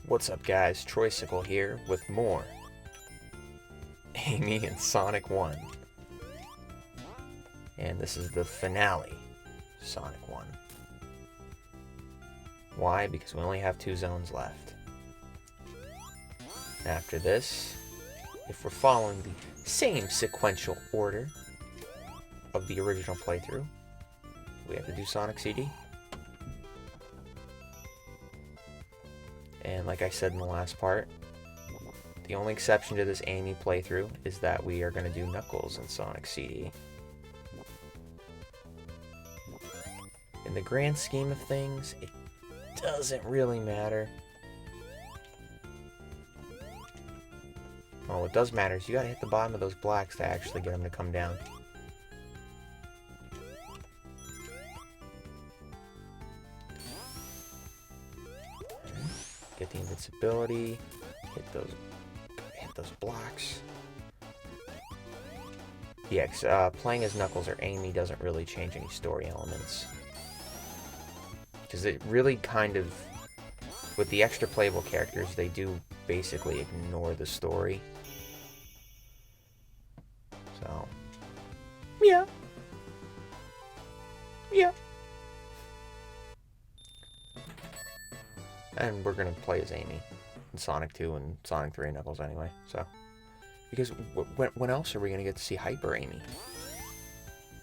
What's up guys, Troysicle here with more Amy and Sonic 1. And this is the finale, Sonic 1. Why? Because we only have 2 zones left. After this, if we're following the same sequential order of the original playthrough, we have to do Sonic CD. And like I said in the last part, the only exception to this Amy playthrough is that we are going to do Knuckles in Sonic CD. In the grand scheme of things, it doesn't really matter. Oh, what does matter is you gotta hit the bottom of those blocks to actually get them to come down. Get the invincibility, hit those blocks. Yeah, playing as Knuckles or Amy doesn't really change any story elements. Because it really kind of, with the extra playable characters, they do basically ignore the story. So, yeah. And we're going to play as Amy in Sonic 2 and Sonic 3 and Knuckles anyway, so. Because when else are we going to get to see Hyper Amy?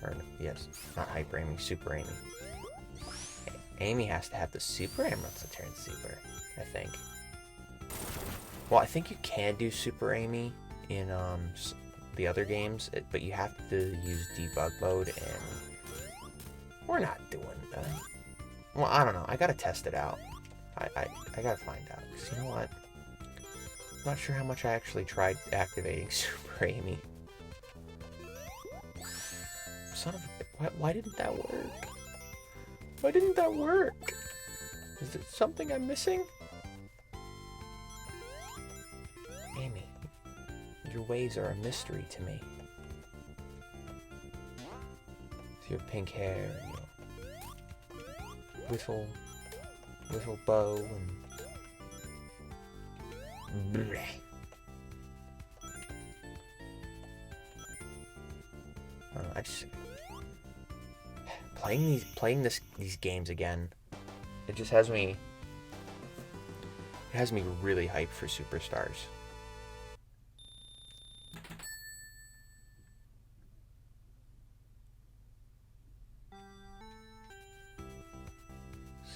Or, yes, not Hyper Amy, Super Amy. Amy has to have the Super Emeralds to turn Super, I think. Well, I think you can do Super Amy in the other games, but you have to use debug mode, and we're not doing that. Well, I don't know. I gotta test it out. I gotta find out, because you know what? I'm not sure how much I actually tried activating Super Amy. Son of a... Why didn't that work? Why didn't that work? Is there something I'm missing? Amy, your ways are a mystery to me. With your pink hair and your little bow and... Bleh. I just... Playing these games again, it just has me... It has me really hyped for Superstars.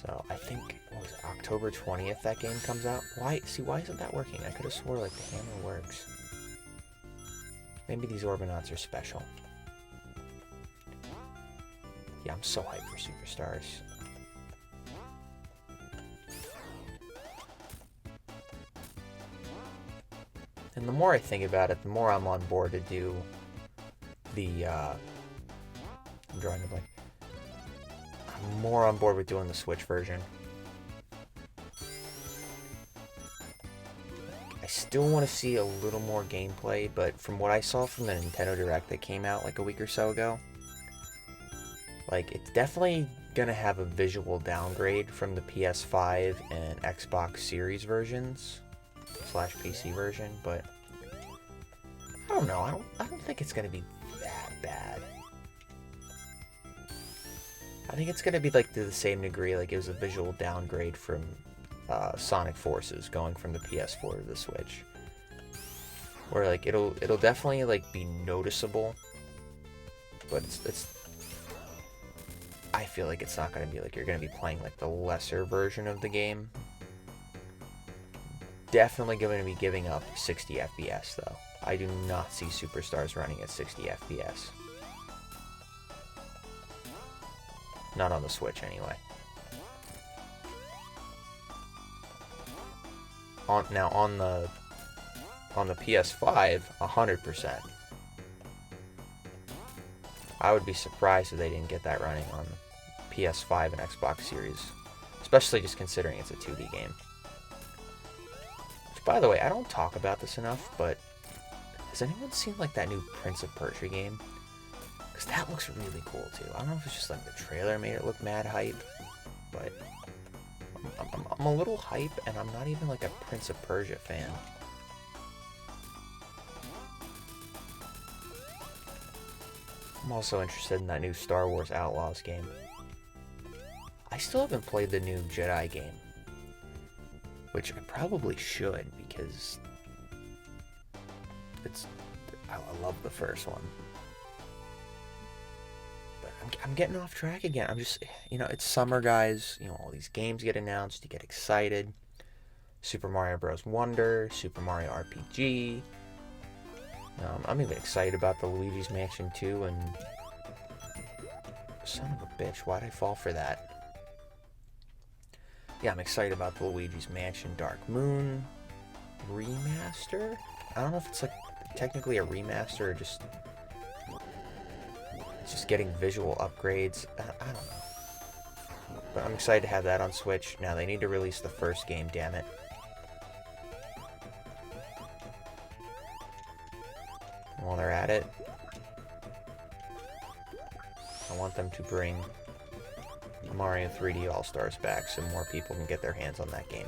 So, I think, what was it, October 20th that game comes out? Why isn't that working? I could have swore, like, the hammer works. Maybe these Orbinauts are special. Yeah, I'm so hyped for Superstars. And the more I think about it, the more I'm on board to do the, I'm drawing a blank. I'm more on board with doing the Switch version. I still want to see a little more gameplay, but from what I saw from the Nintendo Direct that came out like a week or so ago, like, it's definitely gonna have a visual downgrade from the PS5 and Xbox Series versions / PC version, but I don't know. I don't think it's gonna be that bad. I think it's gonna be like to the same degree like it was a visual downgrade from Sonic Forces going from the PS4 to the Switch, where like it'll definitely like be noticeable, but it's I feel like it's not going to be like you're going to be playing like the lesser version of the game. Definitely going to be giving up 60 FPS though. I do not see Superstars running at 60 FPS. Not on the Switch anyway. On the PS5, 100%. I would be surprised if they didn't get that running on PS5 and Xbox Series. Especially just considering it's a 2D game. Which, by the way, I don't talk about this enough, but has anyone seen like that new Prince of Persia game? Because that looks really cool too. I don't know if it's just like the trailer made it look mad hype, but I'm a little hype, and I'm not even like a Prince of Persia fan. I'm also interested in that new Star Wars Outlaws game. I still haven't played the new Jedi game, which I probably should, because I love the first one. But I'm getting off track again. I'm just, it's summer, guys. All these games get announced. You get excited. Super Mario Bros. Wonder, Super Mario RPG. I'm even excited about the Luigi's Mansion 2, and son of a bitch, why'd I fall for that? Yeah, I'm excited about the Luigi's Mansion Dark Moon remaster. I don't know if it's like technically a remaster or just getting visual upgrades. I don't know. But I'm excited to have that on Switch. Now they need to release the first game, damn it. While they're at it, I want them to bring Mario 3D All-Stars back so more people can get their hands on that game.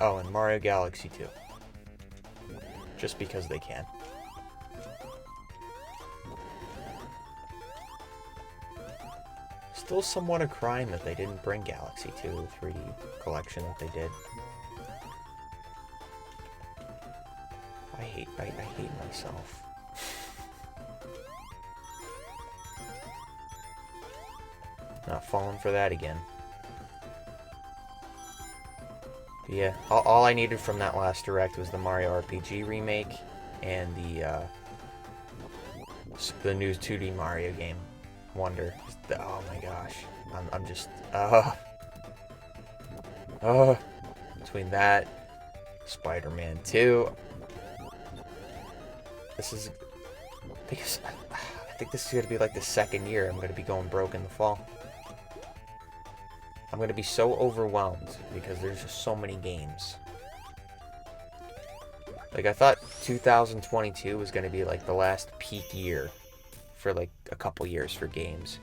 Oh, and Mario Galaxy 2. Just because they can. Still somewhat a crime that they didn't bring Galaxy 2 3D collection that they did. I hate myself. Not falling for that again. But yeah, all I needed from that last Direct was the Mario RPG remake and the new 2D Mario game, Wonder. Oh my gosh, I'm just between that, Spider-Man 2. This is because I think this is gonna be like the second year I'm gonna be going broke in the fall. I'm gonna be so overwhelmed because there's just so many games. Like, I thought 2022 was gonna be like the last peak year for like a couple years for games.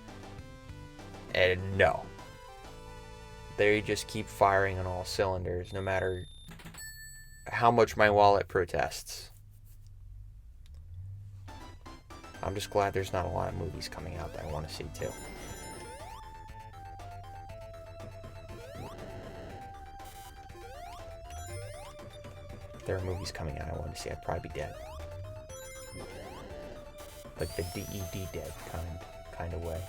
And no. They just keep firing on all cylinders, no matter how much my wallet protests. I'm just glad there's not a lot of movies coming out that I want to see too. If there are movies coming out I want to see, I'd probably be dead. Like the DED dead kind of way.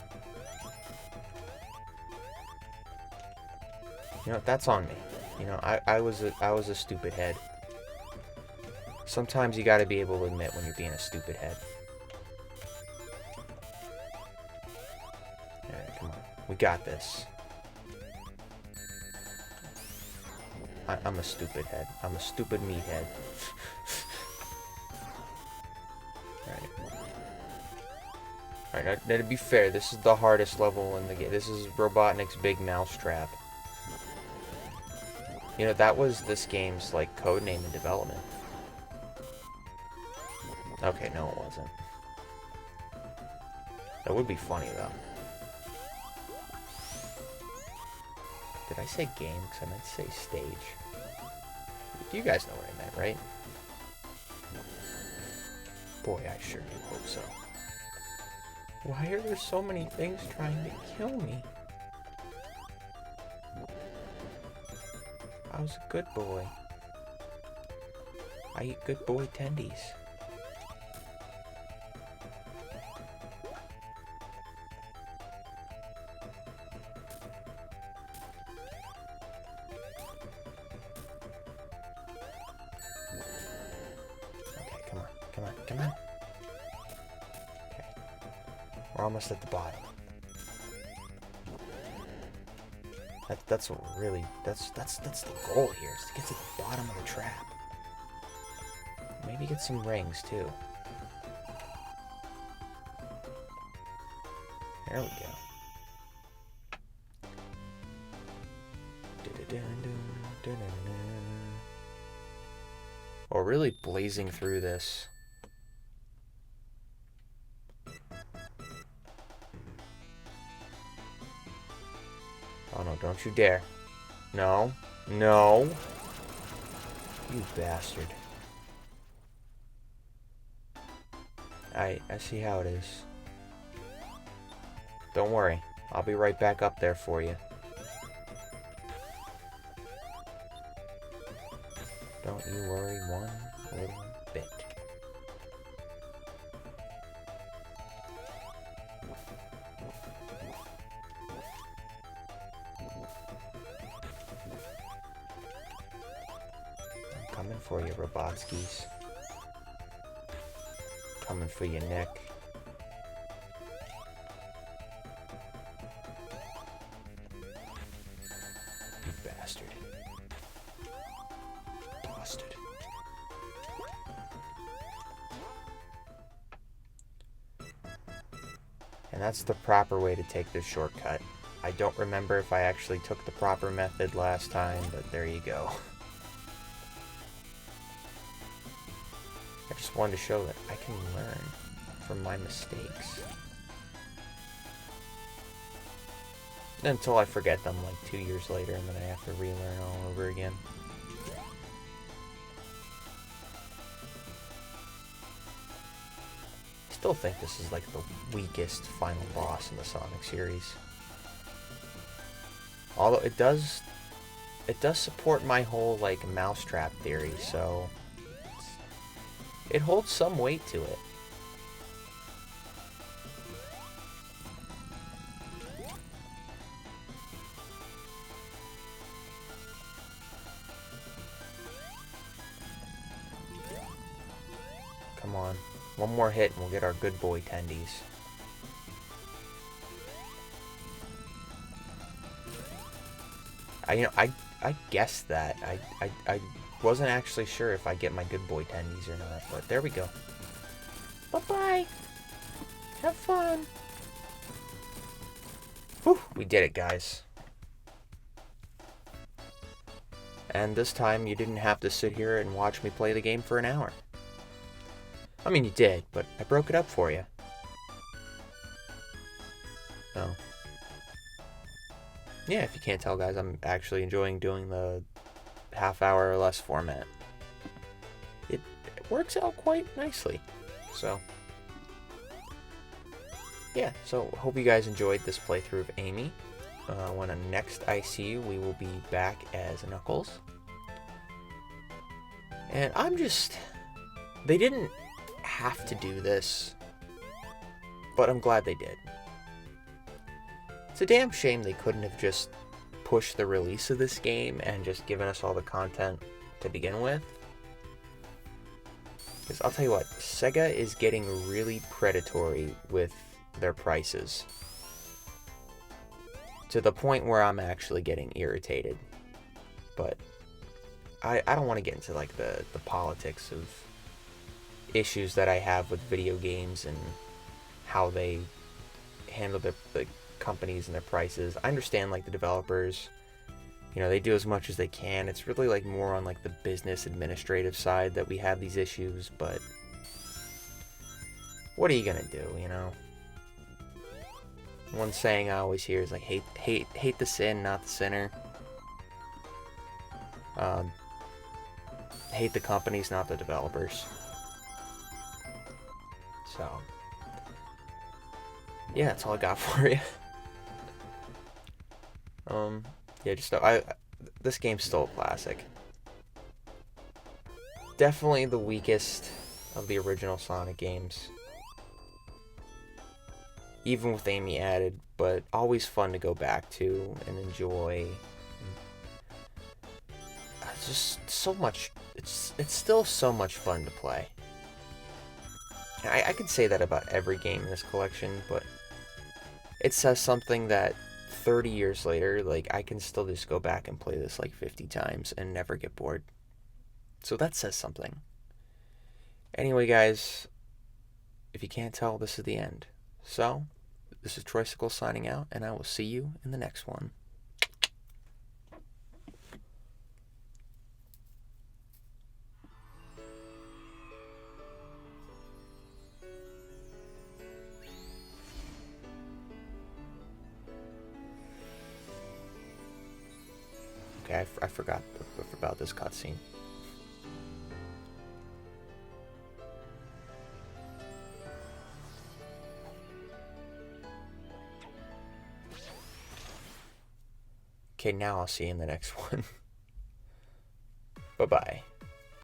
That's on me. I was a stupid head. Sometimes you gotta be able to admit when you're being a stupid head. Alright, come on. We got this. I'm a stupid head. I'm a stupid meathead. Alright, now to be fair, this is the hardest level in the game. This is Robotnik's Big Mousetrap. That was this game's, like, code name in development. Okay, no it wasn't. That would be funny, though. Did I say game? Because I meant to say stage. You guys know what I meant, right? Boy, I sure do hope so. Why are there so many things trying to kill me? I was a good boy. I eat good boy tendies. Okay, come on. Okay. We're almost at the bottom. That's what really, that's the goal here, is to get to the bottom of the trap. Maybe get some rings, too. There we go. We're really blazing through this. Oh no, don't you dare. No. No. You bastard. I see how it is. Don't worry. I'll be right back up there for you. Don't you worry one little bit. I'm coming for you, Robotskis. Coming for your neck. You bastard. Busted. And that's the proper way to take this shortcut. I don't remember if I actually took the proper method last time, but there you go. I just wanted to show that I can learn from my mistakes. Until I forget them like 2 years later and then I have to relearn all over again. I still think this is like the weakest final boss in the Sonic series. Although it does support my whole like mousetrap theory, so it holds some weight to it. Come on. One more hit and we'll get our good boy tendies. I guessed that. I wasn't actually sure if I get my good boy tendies or not, but there we go. Bye-bye. Have fun. Whew, we did it, guys. And this time you didn't have to sit here and watch me play the game for an hour. I mean, you did, but I broke it up for you. Oh. Yeah, if you can't tell, guys, I'm actually enjoying doing the half-hour or less format. It works out quite nicely. So, yeah, so hope you guys enjoyed this playthrough of Amy. When next I see you, we will be back as Knuckles. And they didn't have to do this, but I'm glad they did. It's a damn shame they couldn't have just pushed the release of this game and just given us all the content to begin with. Because I'll tell you what, Sega is getting really predatory with their prices. To the point where I'm actually getting irritated. But I don't want to get into like the politics of issues that I have with video games and how they handle the companies and their prices. I understand like the developers, you know, they do as much as they can. It's really like more on like the business administrative side that we have these issues, but what are you gonna do, you know? One saying I always hear is like hate the sin, not the sinner. Hate the companies, not the developers. So yeah, that's all I got for you. Yeah, just this game's still a classic. Definitely the weakest of the original Sonic games. Even with Amy added, but always fun to go back to and enjoy. It's just so much, it's still so much fun to play. I could say that about every game in this collection, but it says something that 30 years later, like, I can still just go back and play this like 50 times and never get bored. So that says something. Anyway, guys, if you can't tell, this is the end. So, this is Troysicle signing out, and I will see you in the next one. Okay, I forgot about this cutscene. Okay, now I'll see you in the next one. Bye-bye.